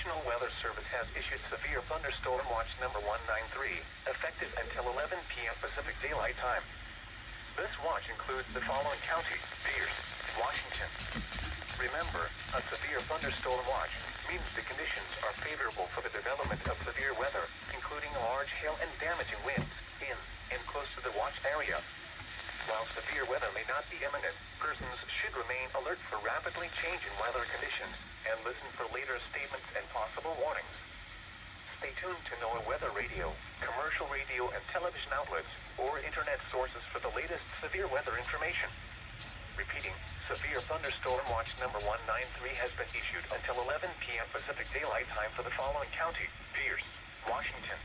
National Weather Service has issued Severe Thunderstorm Watch number 193, effective until 11 p.m. Pacific Daylight Time. This watch includes the following counties: Pierce, Washington. Remember, a severe thunderstorm watch means the conditions are favorable for the development of severe weather, including large hail and damaging winds in and close to the watch area. While severe weather may not be imminent, persons should remain alert for rapidly changing weather conditions and listen for later statements and possible warnings. Stay tuned to NOAA Weather Radio, commercial radio and television outlets, or internet sources for the latest severe weather information. Repeating, Severe Thunderstorm Watch number 193 has been issued until 11 p.m. Pacific Daylight Time for the following counties: Pierce, Washington.